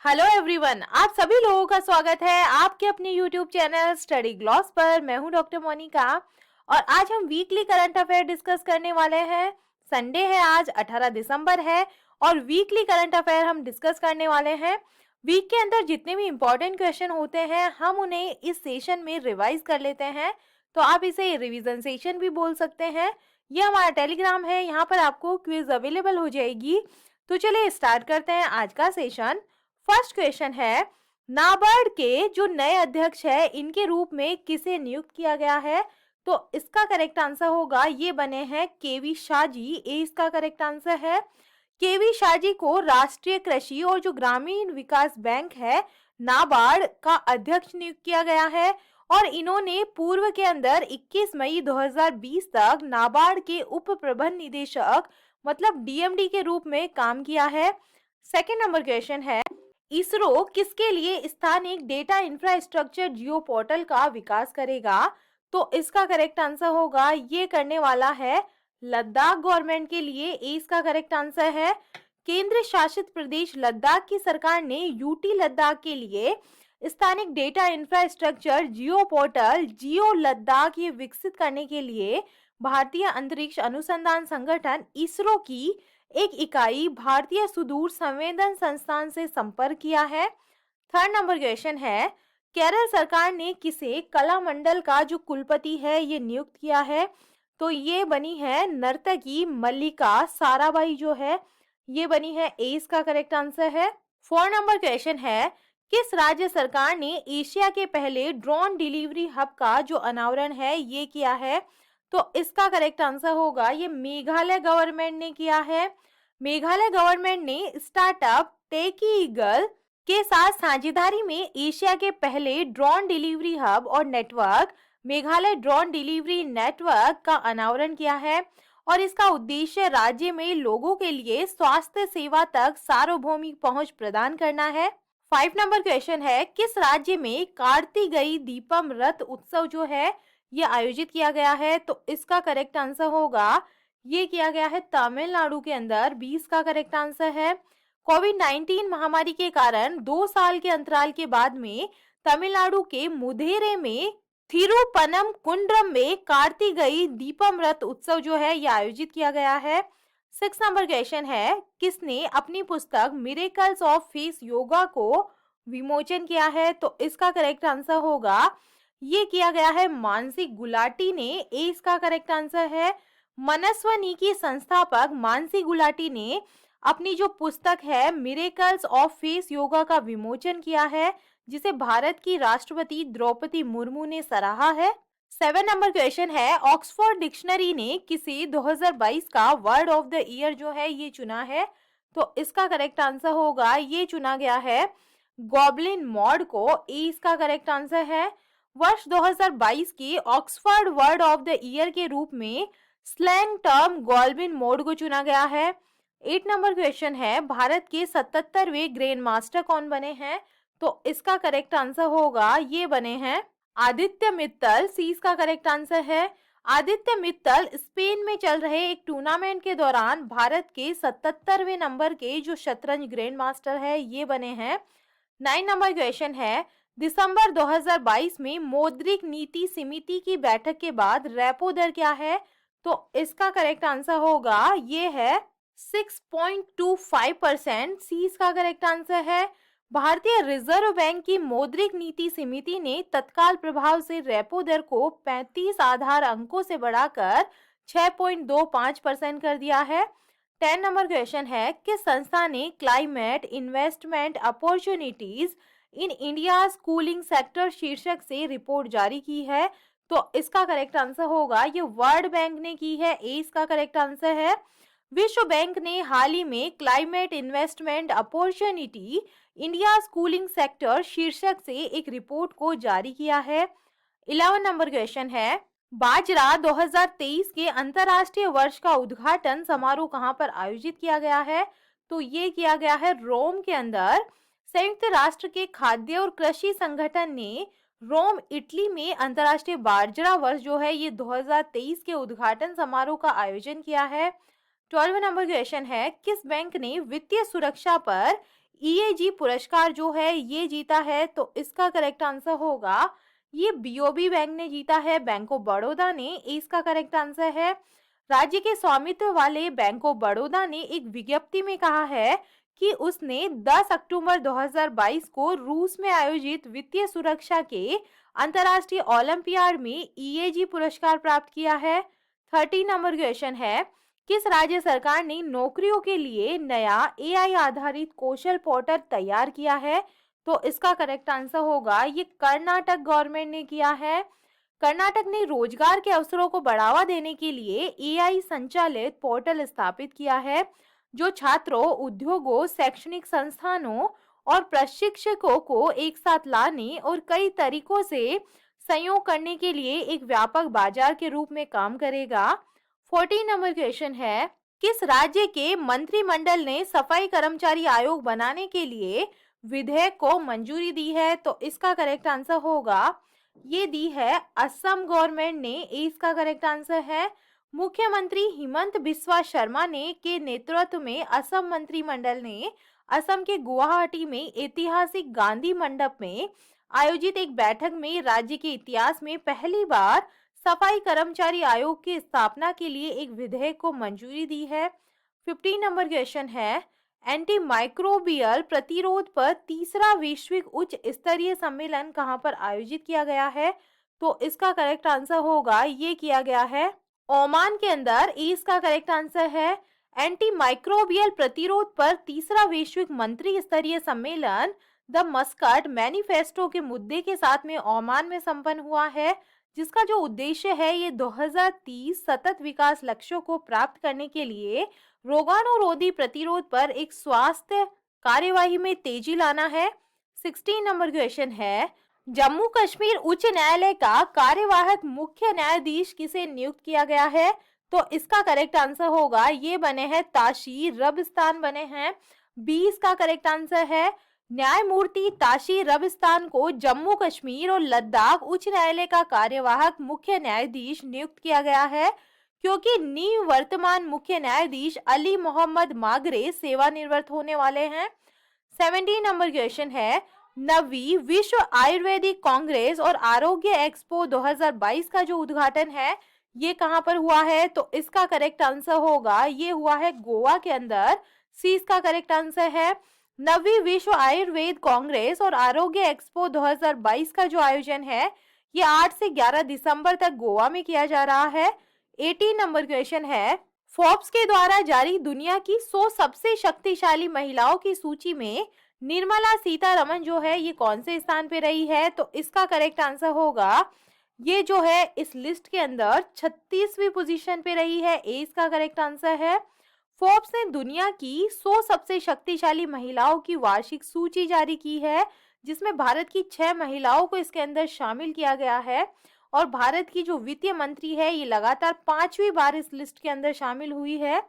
Hello everyone, आप सभी लोगों का स्वागत है आपके अपने यूट्यूब चैनल स्टडी ग्लॉस पर। मैं हूं डॉक्टर मोनिका और आज हम वीकली करंट अफेयर डिस्कस करने वाले हैं। संडे है, आज 18 दिसंबर है और वीकली करंट अफेयर हम डिस्कस करने वाले हैं। वीक के अंदर जितने भी इंपॉर्टेंट क्वेश्चन होते हैं हम उन्हें इस सेशन में रिवाइज कर लेते हैं, तो आप इसे रिवीजन सेशन भी बोल सकते हैं। ये हमारा टेलीग्राम है, यहाँ पर आपको क्विज अवेलेबल हो जाएगी। तो चलिए स्टार्ट करते हैं आज का सेशन। फर्स्ट क्वेश्चन है, नाबार्ड के जो नए अध्यक्ष है इनके रूप में किसे नियुक्त किया गया है? तो इसका करेक्ट आंसर होगा, ये बने हैं केवी शाह जी। ए इसका करेक्ट आंसर है। केवी शाह जी को राष्ट्रीय कृषि और जो ग्रामीण विकास बैंक है नाबार्ड का अध्यक्ष नियुक्त किया गया है और इन्होंने पूर्व के अंदर 21 मई 2020 तक नाबार्ड के उप प्रबंध निदेशक मतलब डीएमडी के रूप में काम किया है। सेकेंड नंबर क्वेश्चन है, इसरो किसके लिए स्थानिक डेटा इंफ्रास्ट्रक्चर जियो पोर्टल का विकास करेगा? तो इसका करेक्ट आंसर होगा, ये करने वाला है लद्दाख गवर्नमेंट के लिए। ए इसका करेक्ट आंसर है। केंद्र शासित प्रदेश लद्दाख की सरकार ने यूटी लद्दाख के लिए स्थानिक डेटा इंफ्रास्ट्रक्चर जियो पोर्टल जियो लद्दाख ये विकसित करने के लिए भारतीय अंतरिक्ष अनुसंधान संगठन इसरो की एक इकाई भारतीय सुदूर संवेदन संस्थान से संपर्क किया है। थर्ड नंबर क्वेश्चन है, केरल सरकार ने किसे कला मंडल का जो कुलपति है ये नियुक्त किया है? तो ये बनी है नर्तकी मल्लिका साराभाई जो है, ये बनी है। ए इसका करेक्ट आंसर है। फोर नंबर क्वेश्चन है, किस राज्य सरकार ने एशिया के पहले ड्रोन डिलीवरी हब का जो अनावरण है ये किया है? तो इसका करेक्ट आंसर होगा, ये मेघालय गवर्नमेंट ने किया है। मेघालय गवर्नमेंट ने स्टार्टअप टेकी ईगल के साथ साझेदारी में एशिया के पहले ड्रोन डिलीवरी हब और network Meghalaya drone delivery network का अनावरण किया है और इसका उद्देश्य राज्य में लोगों के लिए स्वास्थ्य सेवा तक सार्वभौमिक पहुंच प्रदान करना है। 5 नंबर क्वेश्चन है, किस राज्य में कार्तिकेय दीपम रथ उत्सव जो है ये आयोजित किया गया है? तो इसका करेक्ट आंसर होगा, ये किया गया है तमिलनाडु के अंदर। 20 का करेक्ट आंसर है। कोविड-19 महामारी के कारण 2 साल के अंतराल के बाद में तमिलनाडु के मुधेरे में थिरुपनम कुंड्रम में कार्तिकेय दीपम रथ उत्सव जो है ये आयोजित किया गया है। 6 नंबर क्वेश्चन है, किसने अपनी पुस्तक मिरेकल्स ऑफ फेस योगा को विमोचन किया है? तो इसका करेक्ट आंसर होगा, ये किया गया है मानसी गुलाटी ने। ए इसका करेक्ट आंसर है। मनस्वनी की संस्थापक मानसी गुलाटी ने अपनी जो पुस्तक है मिरेकल्स ऑफ फेस योगा का विमोचन किया है, जिसे भारत की राष्ट्रपति द्रौपदी मुर्मू ने सराहा है। 7 नंबर क्वेश्चन है, ऑक्सफोर्ड डिक्शनरी ने किसे 2022 का वर्ड ऑफ द ईयर जो है ये चुना है? तो इसका करेक्ट आंसर होगा, ये चुना गया है गॉबलिन मॉड को। ए इसका करेक्ट आंसर है। वर्ष 2022 के Oxford word of the year के रूप में स्लैंग टर्म गॉल्बिन मोड को चुना गया है। 8 नंबर क्वेश्चन है, भारत के 77वें ग्रैंड मास्टर कौन बने हैं? तो इसका करेक्ट आंसर होगा, ये बने हैं आदित्य मित्तल। सी इसका करेक्ट आंसर है। आदित्य मित्तल स्पेन में चल रहे एक टूर्नामेंट के दौरान भारत के 77वें नंबर के जो शतरंज ग्रैंड मास्टर है ये बने हैं। 9 नंबर क्वेश्चन है, दिसंबर 2022 में मौद्रिक नीति समिति की बैठक के बाद रेपो दर क्या है? तो इसका करेक्ट आंसर होगा, ये है 6.25%। सी इसका करेक्ट आंसर है। भारतीय रिजर्व बैंक की मौद्रिक नीति समिति ने तत्काल प्रभाव से रेपो दर को 35 आधार अंकों से बढ़ाकर 6.25% कर दिया है। 10 नंबर क्वेश्चन है, किस संस्था ने climate investment opportunities in India cooling sector शीर्षक से रिपोर्ट जारी की है? तो इसका करेक्ट आंसर होगा, ये वर्ल्ड बैंक ने की है। ए इसका करेक्ट आंसर है। विश्व बैंक ने हाल ही में climate investment opportunity India cooling sector शीर्षक से एक रिपोर्ट को जारी किया है। 11 नंबर क्वेश्चन है, बाजरा 2023 के अंतर्राष्ट्रीय वर्ष का उद्घाटन समारोह कहां पर आयोजित किया गया है? तो ये किया गया है रोम के अंदर। संयुक्त राष्ट्र के खाद्य और कृषि संगठन ने रोम इटली में अंतर्राष्ट्रीय बाजरा वर्ष जो है ये 2023 के उद्घाटन समारोह का आयोजन किया है। 12 नंबर क्वेश्चन है, किस बैंक ने वित्तीय सुरक्षा पर ईएजी पुरस्कार जो है ये जीता है, तो इसका करेक्ट आंसर होगा ये बीओबी बैंक ने जीता है, बैंक ऑफ बड़ौदा ने। इसका करेक्ट आंसर है। राज्य के स्वामित्व वाले बैंक ऑफ बड़ौदा ने एक विज्ञप्ति में कहा है कि उसने 10 अक्टूबर 2022 को रूस में आयोजित वित्तीय सुरक्षा के अंतर्राष्ट्रीय ओलंपियाड में ईएजी पुरस्कार प्राप्त किया है। 13 नंबर क्वेश्चन है, किस राज्य सरकार ने नौकरियों के लिए नया एआई आधारित कौशल पोर्टल तैयार किया है? तो इसका करेक्ट आंसर होगा ये कर्नाटक गवर्नमेंट ने किया है। कर्नाटक ने रोजगार के अवसरों को बढ़ावा देने के लिए एआई संचालित पोर्टल स्थापित किया है, जो छात्रों, उद्योगों, शैक्षणिक संस्थानों और प्रशिक्षकों को एक साथ लाने और कई तरीकों से संयोग करने के लिए एक व्यापक बाजार के रूप में काम करेगा। 14 नंबर क्वेश्चन है, किस राज्य के मंत्रिमंडल ने सफाई कर्मचारी आयोग बनाने के लिए विधेयक को मंजूरी दी है? तो इसका करेक्ट आंसर होगा ये दी है असम गवर्नमेंट ने। इसका करेक्ट आंसर है। मुख्यमंत्री हिमंत बिस्वा शर्मा ने के नेतृत्व में असम मंत्रिमंडल ने असम के गुवाहाटी में ऐतिहासिक गांधी मंडप में आयोजित एक बैठक में राज्य के इतिहास में पहली बार सफाई कर्मचारी आयोग की स्थापना के लिए एक विधेयक को मंजूरी दी है। 15 नंबर क्वेश्चन है, एंटी माइक्रोबियल प्रतिरोध पर तीसरा वैश्विक उच्च स्तरीय सम्मेलन कहां पर आयोजित किया गया है? तो इसका करेक्ट आंसर होगा ये किया गया है ओमान के अंदर। इसका करेक्ट आंसर है। एंटी माइक्रोबियल प्रतिरोध पर तीसरा वैश्विक मंत्री स्तरीय सम्मेलन द मस्कट मैनिफेस्टो के मुद्दे के साथ में ओमान में संपन्न हुआ है, जिसका जो उद्देश्य है ये 2030 सतत विकास लक्ष्यों को प्राप्त करने के लिए रोगाणुरोधी प्रतिरोध पर एक स्वास्थ्य कार्यवाही में तेजी लाना है। 16 नंबर क्वेश्चन है, जम्मू कश्मीर उच्च न्यायालय का कार्यवाहक मुख्य न्यायाधीश किसे नियुक्त किया गया है? तो इसका करेक्ट आंसर होगा ये बने हैं ताशीर रबस्तान बने हैं। 20 का करेक्ट आंसर है। न्यायमूर्ति ताशीर रबस्तान को जम्मू कश्मीर और लद्दाख उच्च न्यायालय का कार्यवाहक मुख्य न्यायाधीश नियुक्त किया गया है, क्योंकि निवर्तमान मुख्य न्यायाधीश अली मोहम्मद मागरे सेवानिवृत्त होने वाले हैं। 17 नंबर क्वेश्चन है, नवी विश्व आयुर्वेदिक कांग्रेस और आरोग्य एक्सपो 2022 का जो उद्घाटन है ये कहां पर हुआ है? तो इसका करेक्ट आंसर होगा ये हुआ है गोवा के अंदर। सी इसका करेक्ट आंसर है। नवी विश्व आयुर्वेद कांग्रेस और आरोग्य एक्सपो 2022 का जो आयोजन है ये 8 से 11 दिसंबर तक गोवा में किया जा रहा है। 18 नंबर क्वेश्चन है, फोर्ब्स के द्वारा जारी दुनिया की 100 सबसे शक्तिशाली महिलाओं की सूची में निर्मला सीतारमण जो है ये कौन से स्थान पे रही है? तो इसका करेक्ट आंसर होगा ये जो है इस लिस्ट के अंदर 36वीं पोजीशन पे रही है। ए इसका करेक्ट आंसर है। फोर्ब्स ने दुनिया की 100 सबसे शक्तिशाली महिलाओं की वार्षिक सूची जारी की है, जिसमें भारत की 6 महिलाओं को इसके अंदर शामिल किया गया है। और भारत की जो वित्तीय मंत्री है ये लगातार 5वीं बार इस लिस्ट के अंदर शामिल हुई है।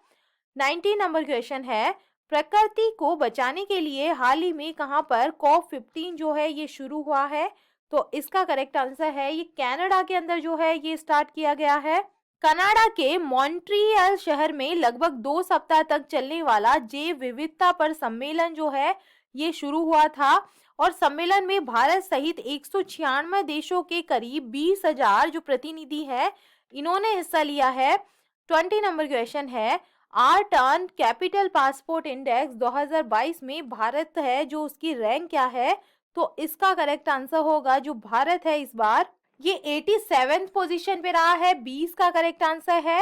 19 नंबर क्वेश्चन है, प्रकृति को बचाने के लिए हाल ही में कहां पर COP15 जो है ये शुरू हुआ है? तो इसका करेक्ट आंसर है ये कनाडा के अंदर जो है ये स्टार्ट किया गया है। कनाडा के मॉन्ट्रियल शहर में लगभग 2 सप्ताह तक चलने वाला जैव विविधता पर सम्मेलन जो है ये शुरू हुआ था, और सम्मेलन में भारत सहित 196 देशों के करीब 20,000 जो प्रतिनिधि है इन्होंने हिस्सा लिया है। 20 नंबर क्वेश्चन है, आर्टन कैपिटल पासपोर्ट इंडेक्स 2022 में भारत है जो उसकी रैंक क्या है? तो इसका करेक्ट आंसर होगा जो भारत है इस बार ये 87th पोजीशन पे रहा है। 20 का करेक्ट आंसर है।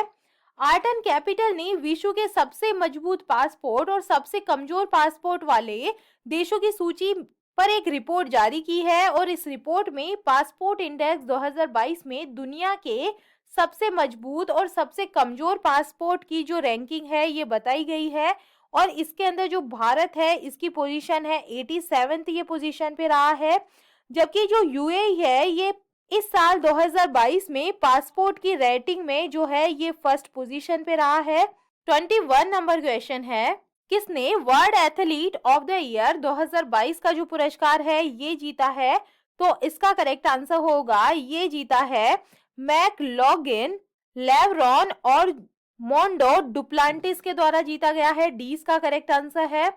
आर्टन कैपिटल ने विश्व के सबसे मजबूत पासपोर्ट और सबसे कमजोर पासपोर्ट वाले देशों की सूची पर एक रिपोर्ट जारी की है, और इस रिपोर्ट में पासपोर्ट इंडेक्स 2022 में दुनिया के सबसे मजबूत और सबसे कमजोर पासपोर्ट की जो रैंकिंग है ये बताई गई है, और इसके अंदर जो भारत है इसकी पोजीशन है 87th ये पोजीशन पे रहा है। जबकि जो यूएई है ये इस साल 2022 में पासपोर्ट की रेटिंग में जो है ये फर्स्ट पोजीशन पे रहा है। 21 नंबर क्वेश्चन है, किसने world athlete of the year 2022 का जो पुरस्कार है ये जीता है? तो इसका करेक्ट आंसर होगा ये जीता है मैकलॉगिन, लेवरॉन और मोंडो डुप्लांटिस के द्वारा जीता गया है। डी का करेक्ट आंसर है।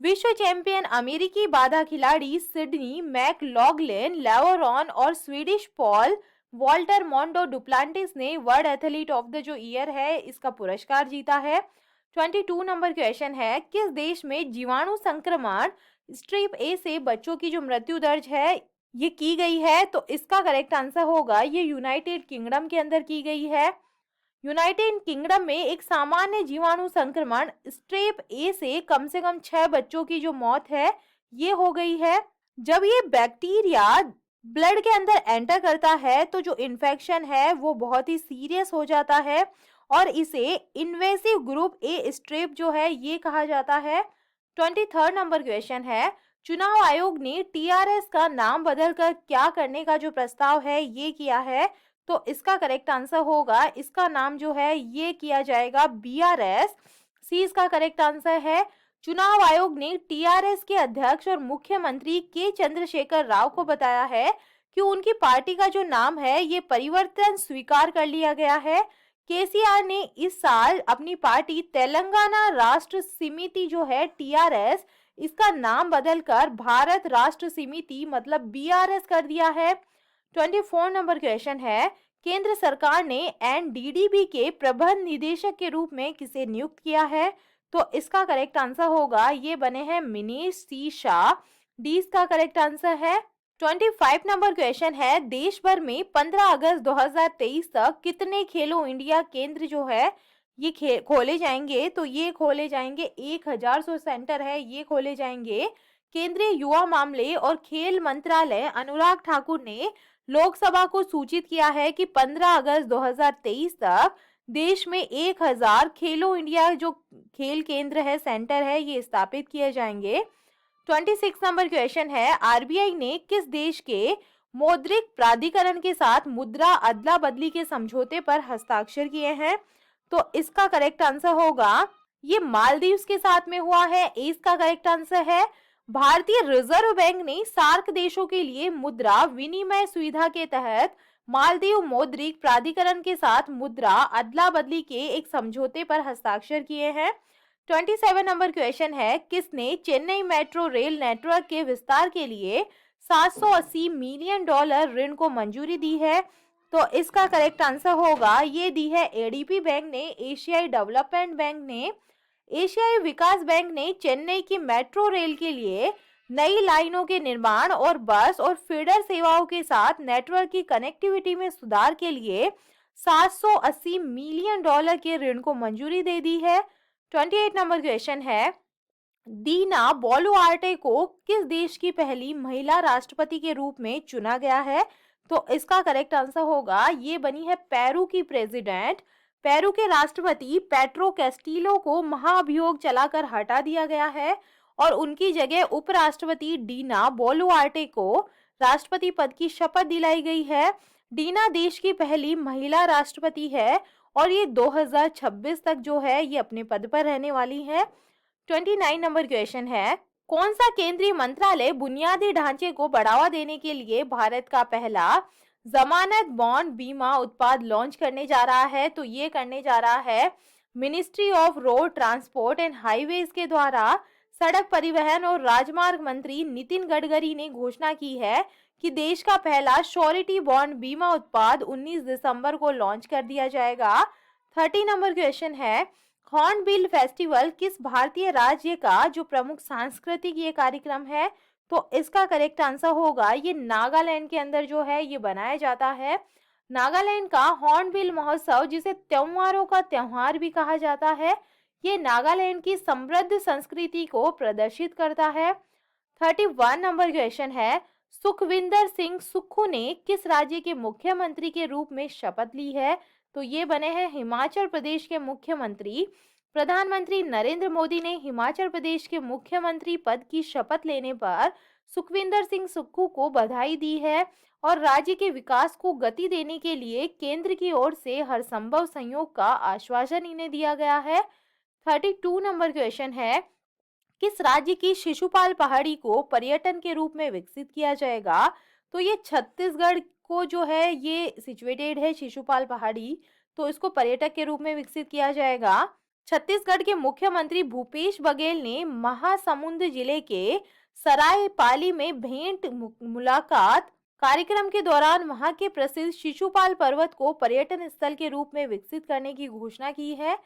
विश्व चैंपियन अमेरिकी बाधा खिलाड़ी सिडनी मैकलॉगलिन लेवरॉन और Swedish Paul Walter Mondo Duplantis ने वर्ल्ड एथलीट ऑफ द जो ईयर है इसका पुरस्कार जीता है। 22 नंबर क्वेश्चन है, किस देश में जीवाणु संक्रमण स्ट्रिप ए से बच्चों की जो मृत्यु दर्ज है ये की गई है? तो इसका करेक्ट आंसर होगा ये यूनाइटेड किंगडम के अंदर की गई है। यूनाइटेड किंगडम में एक सामान्य जीवाणु संक्रमण स्ट्रेप ए से कम 6 बच्चों की जो मौत है ये हो गई है। जब ये बैक्टीरिया ब्लड के अंदर एंटर करता है तो जो इन्फेक्शन है वो बहुत ही सीरियस हो जाता है और इसे इन्वेसिव ग्रुप ए स्ट्रेप जो है ये कहा जाता है। 23 नंबर क्वेश्चन है, चुनाव आयोग ने टीआरएस का नाम बदलकर क्या करने का जो प्रस्ताव है ये किया है? तो इसका करेक्ट आंसर होगा इसका नाम जो है ये किया जाएगा बीआरएस। सी इसका करेक्ट आंसर है। चुनाव आयोग ने टीआरएस के अध्यक्ष और मुख्यमंत्री के चंद्रशेखर राव को बताया है कि उनकी पार्टी का जो नाम है ये परिवर्तन स्वीकार कर लिया गया है। केसीआर ने इस साल अपनी पार्टी तेलंगाना राष्ट्र समिति जो है टीआरएस इसका नाम बदलकर भारत राष्ट्र समिति मतलब बीआरएस कर दिया है। 24 नंबर क्वेश्चन है, केंद्र सरकार ने एनडीडीबी के प्रबंध निदेशक के रूप में किसे नियुक्त किया है? तो इसका करेक्ट आंसर होगा ये बने हैं मिनीश सी शाह। डी इसका करेक्ट आंसर है। 25 नंबर क्वेश्चन है, देश भर में 15 अगस्त 2023 तक कितने खेलो इंडिया केंद्र जो है ये खोले जाएंगे? तो ये खोले जाएंगे 1000 सेंटर है ये खोले जाएंगे। केंद्रीय युवा मामले और खेल मंत्रालय अनुराग ठाकुर ने लोकसभा को सूचित किया है कि 15 अगस्त 2023 तक देश में 1000 खेलो इंडिया जो खेल केंद्र है सेंटर है ये स्थापित किए जाएंगे। 26 नंबर क्वेश्चन है, आरबीआई ने किस देश के मौद्रिक प्राधिकरण के साथ मुद्रा अदला बदली के समझौते पर हस्ताक्षर किए हैं? तो इसका करेक्ट आंसर होगा ये मालदीव्स के साथ में हुआ है। इसका करेक्ट आंसर है। भारतीय रिजर्व बैंक ने सार्क देशों के लिए मुद्रा विनिमय सुविधा के तहत मालदीव मौद्रिक प्राधिकरण के साथ मुद्रा अदला बदली के एक समझौते पर हस्ताक्षर किए हैं। 27 नंबर क्वेश्चन है, किसने चेन्नई मेट्रो रेल नेटवर्क के विस्तार के लिए 780 मिलियन डॉलर ऋण को मंजूरी दी है? तो इसका करेक्ट आंसर होगा ये दी है एडीबी बैंक ने, एशियाई डेवलपमेंट बैंक ने। एशियाई विकास बैंक ने चेन्नई की मेट्रो रेल के लिए नई लाइनों के निर्माण और बस और फीडर सेवाओं के साथ नेटवर्क की कनेक्टिविटी में सुधार के लिए 780 मिलियन डॉलर के ऋण को मंजूरी दे दी है। 28 नंबर क्वेश्चन है, दीना बोलुआर्टे को किस देश की पहली महिला राष्ट्रपति के रूप में चुना गया है? तो इसका करेक्ट आंसर होगा ये बनी है पेरू की प्रेसिडेंट। पेरू के राष्ट्रपति पेट्रो कैस्टिलो को महाभियोग चलाकर हटा दिया गया है और उनकी जगह उपराष्ट्रपति डीना बोलुआर्टे को राष्ट्रपति पद की शपथ दिलाई गई है। डीना देश की पहली महिला राष्ट्रपति है और ये 2026 तक जो है ये अपने पद पर रहने वाली है। 29 नंबर क्वेश्चन है, कौन सा केंद्रीय मंत्रालय बुनियादी ढांचे को बढ़ावा देने के लिए भारत का पहला जमानत बॉन्ड बीमा उत्पाद लॉन्च करने जा रहा है? तो ये करने जा रहा है ministry of road transport and highways के द्वारा। सड़क परिवहन और राजमार्ग मंत्री नितिन गडकरी ने घोषणा की है कि देश का पहला श्योरिटी बॉन्ड बीमा उत्पाद 19 दिसंबर को लॉन्च कर दिया जाएगा। 30 नंबर क्वेश्चन है, हॉर्नबिल फेस्टिवल किस भारतीय राज्य का जो प्रमुख सांस्कृतिक ये कार्यक्रम है? तो इसका करेक्ट आंसर होगा ये नागालैंड के अंदर जो है ये बनाया जाता है। नागालैंड का हॉर्नबिल महोत्सव जिसे त्योहारों का त्योहार भी कहा जाता है ये नागालैंड की समृद्ध संस्कृति को प्रदर्शित करता है। 31 नंबर क्वेश्चन है, सुखविंदर सिंह सुक्खू ने किस राज्य के मुख्यमंत्री के रूप में शपथ ली है? तो ये बने हैं हिमाचल प्रदेश के मुख्यमंत्री। प्रधानमंत्री नरेंद्र मोदी ने हिमाचल प्रदेश के मुख्यमंत्री पद की शपथ लेने पर सुखविंदर सिंह सुक्खू को बधाई दी है और राज्य के विकास को गति देने के लिए केंद्र की ओर से हर संभव सहयोग का आश्वासन इन्हें दिया गया है। 32 नंबर क्वेश्चन है, किस राज्य की शिशुपाल पहाड़ी को पर्यटन के रूप में विकसित किया जाएगा? तो ये छत्तीसगढ़ को जो है ये सिचुएटेड है शिशुपाल पहाड़ी, तो इसको पर्यटक के रूप में विकसित किया जाएगा। छत्तीसगढ़ के मुख्यमंत्री भूपेश बघेल ने महासमुंद जिले के सरायपाली में भेंट मुलाकात कार्यक्रम के दौरान वहां के प्रसिद्ध शिशुपाल पर्वत को पर्यटन स्थल के रूप में विकसित करने की घोषणा की है।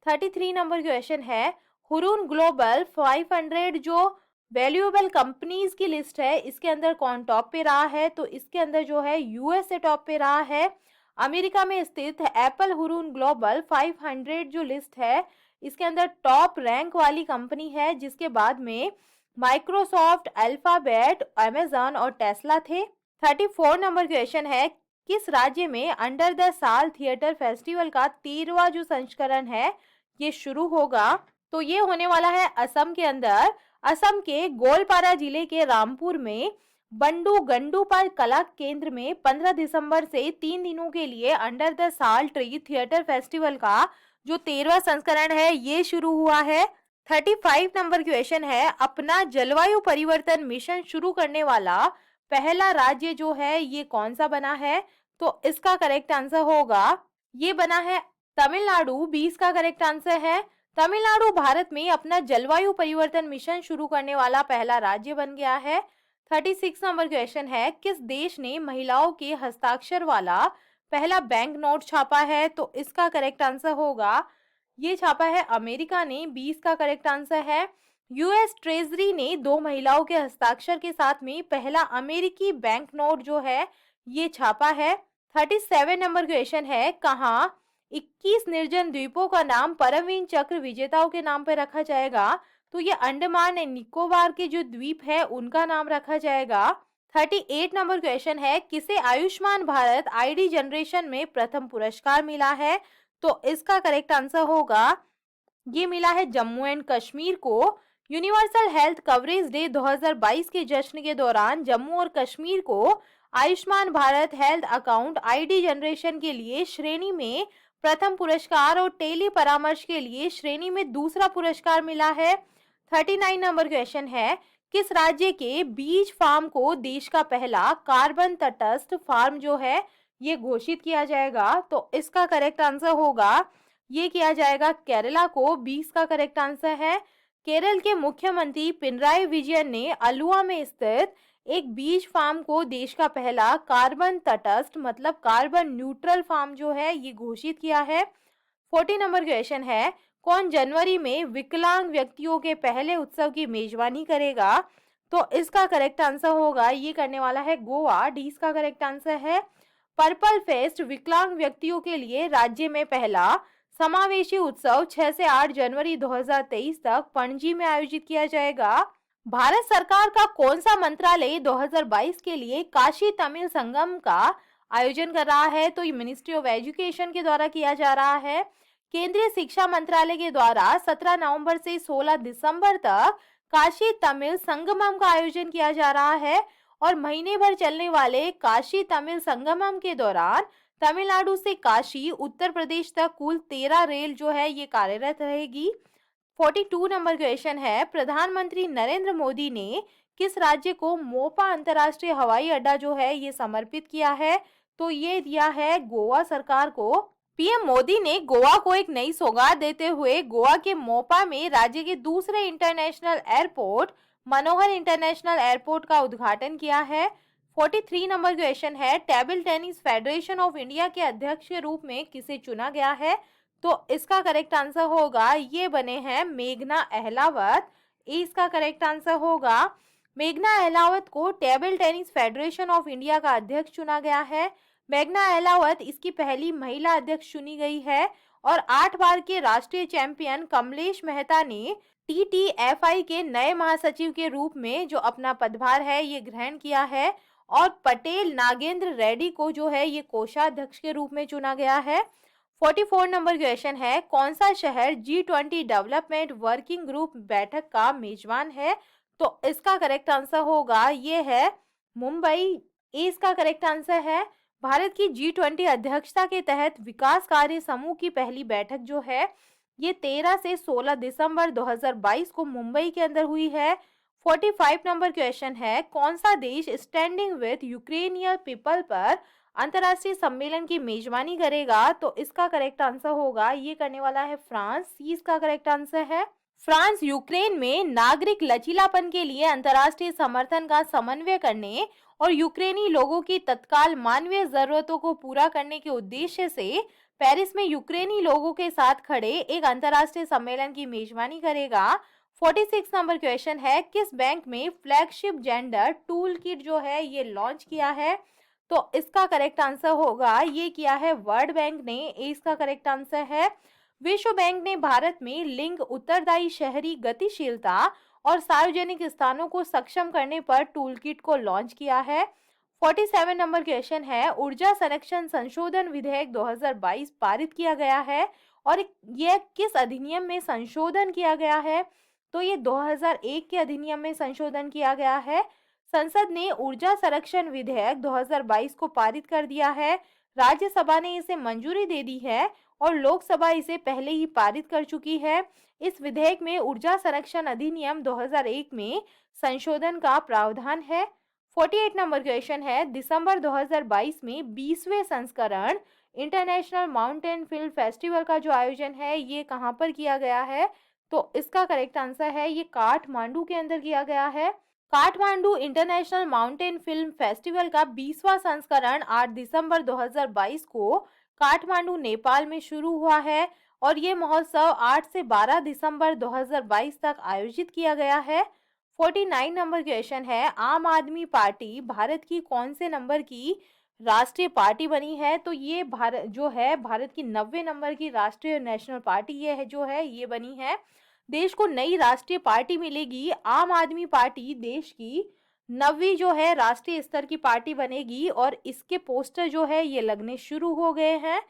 33 नंबर क्वेश्चन है, हुरून ग्लोबल 500 जो वैल्यूएबल कंपनीज की लिस्ट है, इसके अंदर कौन टॉप पे रहा है? तो इसके अंदर जो है यूएसए टॉप पे रहा है। अमेरिका में स्थित एप्पल हुरून ग्लोबल 500 जो लिस्ट है, इसके अंदर टॉप रैंक वाली कंपनी है, जिसके बाद में माइक्रोसॉफ्ट, अल्फाबेट, अमेजन और टेस्ला थे। 34 नंबर क्वेश्चन है, किस राज्य में अंडर द साल थिएटर फेस्टिवल का 13वां जो संस्करण है ये शुरू होगा? तो ये होने वाला है असम के अंदर। असम के गोलपारा जिले के रामपुर में बंडू गंडूपा कला केंद्र में 15 दिसंबर से 3 दिनों के लिए अंडर द साल ट्री थिएटर फेस्टिवल का जो 13वां संस्करण है ये शुरू हुआ है। 35 नंबर क्वेश्चन है, अपना जलवायु परिवर्तन मिशन शुरू करने वाला पहला राज्य जो है ये कौन सा बना है? तो इसका करेक्ट आंसर होगा, ये बना है तमिलनाडु। 20 का करेक्ट आंसर है। तमिलनाडु भारत में अपना जलवायु परिवर्तन मिशन शुरू करने वाला पहला राज्य बन गया है। 36 नंबर क्वेश्चन है, किस देश ने महिलाओं के हस्ताक्षर वाला पहला बैंक नोट छापा है? तो इसका करेक्ट आंसर होगा, ये छापा है अमेरिका ने। 20 का करेक्ट आंसर है। यूएस ट्रेजरी ने 2 महिलाओं के हस्ताक्षर के साथ में पहला अमेरिकी बैंक नोट जो है ये छापा है। 37 नंबर क्वेश्चन है, कहाँ 21 निर्जन द्वीपों का नाम परमवीर चक्र विजेताओं के नाम पर रखा जाएगा? तो ये अंडमान एंड निकोबार के जो द्वीप है उनका नाम रखा जाएगा। 38 नंबर क्वेश्चन है, किसे आयुष्मान भारत आईडी जनरेशन में प्रथम पुरस्कार मिला है? तो इसका करेक्ट आंसर होगा, ये मिला है जम्मू एंड कश्मीर को। यूनिवर्सल हेल्थ कवरेज डे 2022 के जश्न के दौरान जम्मू और कश्मीर को Ayushman Bharat health account ID generation के लिए श्रेणी में प्रथम पुरस्कार और टेली परामर्श के लिए श्रेणी में दूसरा पुरस्कार मिला है। 39 नंबर क्वेश्चन है, किस राज्य के बीज फार्म को देश का पहला कार्बन तटस्थ फार्म जो है ये घोषित किया जाएगा? तो इसका करेक्ट आंसर होगा, ये किया जाएगा केरला को। 20 का करेक्ट आंसर है। केरल के मुख्यमंत्री पिनराई विजयन ने अलुआ में स्थित एक बीज फार्म को देश का पहला कार्बन तटस्थ मतलब कार्बन न्यूट्रल फार्म जो है ये घोषित किया है। 40 नंबर क्वेश्चन है, कौन जनवरी में विकलांग व्यक्तियों के पहले उत्सव की मेजबानी करेगा? तो इसका करेक्ट आंसर होगा, ये करने वाला है गोवा। 20 का करेक्ट आंसर है। पर्पल फेस्ट विकलांग व्यक्तियों के लिए राज्य में पहला समावेशी उत्सव 6 से 8 जनवरी 2023 तक पणजी में आयोजित किया जाएगा। भारत सरकार का कौन सा मंत्रालय 2022 के लिए काशी तमिल संगम का आयोजन कर रहा है? तो ये मिनिस्ट्री ऑफ एजुकेशन के द्वारा किया जा रहा है। केंद्रीय शिक्षा मंत्रालय के द्वारा 17 नवंबर से 16 दिसंबर तक काशी तमिल संगमम का आयोजन किया जा रहा है और महीने भर चलने वाले काशी तमिल संगमम के दौरान तमिलनाडु से काशी, उत्तर प्रदेश तक कुल 13 रेल जो है ये कार्यरत रहेगी। 42 नंबर क्वेश्चन है, प्रधानमंत्री नरेंद्र मोदी ने किस राज्य को मोपा अंतर्राष्ट्रीय हवाई अड्डा जो है ये समर्पित किया है? तो ये दिया है गोवा सरकार को। पीएम मोदी ने गोवा को एक नई सौगात देते हुए गोवा के मोपा में राज्य के दूसरे इंटरनेशनल एयरपोर्ट मनोहर इंटरनेशनल एयरपोर्ट का उद्घाटन किया है। 43 नंबर क्वेश्चन है, table tennis federation of India के अध्यक्ष के रूप में किसे चुना गया है? तो इसका करेक्ट आंसर होगा, ये बने हैं मेघना अहलावत। इसका करेक्ट आंसर होगा, मेघना अहलावत को table tennis federation of India का अध्यक्ष चुना गया है। मेघना अहलावत इसकी पहली महिला अध्यक्ष चुनी गई है और 8 बार के राष्ट्रीय चैंपियन कमलेश मेहता ने टीटीएफआई के नए महासचिव के रूप में जो अपना पदभार है ये ग्रहण किया है और पटेल नागेंद्र रेड्डी को जो है ये कोषाध्यक्ष के रूप में चुना गया है। 44 नंबर क्वेश्चन है, कौन सा शहर G20 डेवलपमेंट वर्किंग ग्रुप बैठक का मेजबान है? तो इसका करेक्ट आंसर होगा, ये है मुंबई। इसका करेक्ट आंसर है। भारत की G20 अध्यक्षता के तहत विकास कार्य समूह की पहली बैठक जो है ये 13 से 16 दिसंबर 2022 को मुंबई के अंदर हुई है। 45 नंबर क्वेश्चन है, कौन सा देश स्टैंडिंग विद यूक्रेनियन पीपल पर अंतर्राष्ट्रीय सम्मेलन की मेजबानी करेगा? तो इसका करेक्ट आंसर होगा, ये करने वाला है फ्रांस। सी इसका करेक्ट आंसर है। फ्रांस यूक्रेन में नागरिक लचीलापन के लिए अंतर्राष्ट्रीय समर्थन का समन्वय करने और यूक्रेनी लोगों की तत्काल मानवीय जरूरतों को पूरा करने के उद्देश्य से पेरिस में यूक्रेनी लोगों के साथ खड़े एक अंतर्राष्ट्रीय सम्मेलन की मेजबानी करेगा। 46 नंबर क्वेश्चन है, किस बैंक में फ्लैगशिप जेंडर टूल किट जो है ये लॉन्च किया है? तो इसका करेक्ट आंसर होगा, ये किया है वर्ल्ड बैंक ने। ए इसका करेक्ट आंसर है। विश्व बैंक ने भारत में लिंग उत्तरदायी शहरी गतिशीलता और सार्वजनिक स्थानों को सक्षम करने पर टूल किट को लॉन्च किया है। 47 नंबर क्वेश्चन है, ऊर्जा संरक्षण संशोधन विधेयक 2022 पारित किया गया है और यह किस अधिनियम में संशोधन किया गया है? तो ये 2001 के अधिनियम में संशोधन किया गया है। संसद ने ऊर्जा संरक्षण विधेयक 2022 को पारित कर दिया है। राज्यसभा ने इसे मंजूरी दे दी है और लोकसभा इसे पहले ही पारित कर चुकी है। इस विधेयक में ऊर्जा संरक्षण अधिनियम 2001 में संशोधन का प्रावधान है। 48 नंबर क्वेश्चन है, दिसंबर 2022 में 20वें संस्करण इंटरनेशनल माउंटेन फिल्म फेस्टिवल का जो आयोजन है ये कहाँ पर किया गया है? तो इसका करेक्ट आंसर है, ये काठमांडू के अंदर किया गया है। Kathmandu international mountain film festival का 20वां संस्करण 8 दिसंबर 2022 को काठमांडू नेपाल में शुरू हुआ है और ये महोत्सव 8 से 12 दिसंबर 2022 तक आयोजित किया गया है। 49 नंबर क्वेश्चन है, आम आदमी पार्टी भारत की कौन से नंबर की राष्ट्रीय पार्टी बनी है? तो ये भारत जो है भारत की 90 नंबर की राष्ट्रीय नेशनल पार्टी ये है जो है ये बनी है। देश को नई राष्ट्रीय पार्टी मिलेगी। आम आदमी पार्टी देश की 9वीं जो है राष्ट्रीय स्तर की पार्टी बनेगी और इसके पोस्टर जो है ये लगने शुरू हो गए हैं।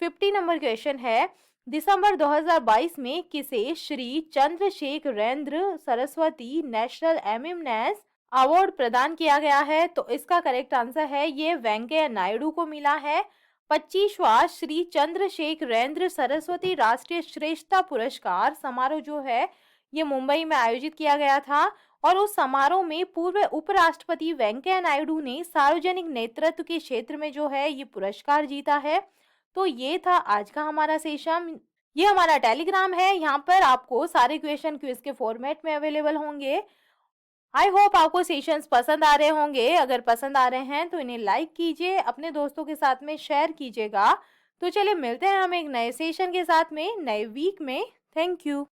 50 नंबर क्वेश्चन है, दिसंबर 2022 में किसे Shri Chandrashekharendra Saraswati national eminence award प्रदान किया गया है? तो इसका करेक्ट आंसर है, ये वेंकैया नायडू को मिला है। 25वां श्री चंद्रशेखरेंद्र सरस्वती राष्ट्रीय श्रेष्ठता पुरस्कार समारोह जो है ये मुंबई में आयोजित किया गया था और उस समारोह में पूर्व उपराष्ट्रपति वेंकैया नायडू ने सार्वजनिक नेतृत्व के क्षेत्र में जो है ये पुरस्कार जीता है। तो ये था आज का हमारा सेशन। ये हमारा टेलीग्राम है, यहाँ पर आपको सारे क्वेश्चन क्विज के फॉर्मेट में अवेलेबल होंगे। आई होप आपको सेशंस पसंद आ रहे होंगे। अगर पसंद आ रहे हैं तो इन्हें लाइक कीजिए, अपने दोस्तों के साथ में शेयर कीजिएगा। तो चलिए मिलते हैं हम एक नए सेशन के साथ में नए वीक में। Thank you.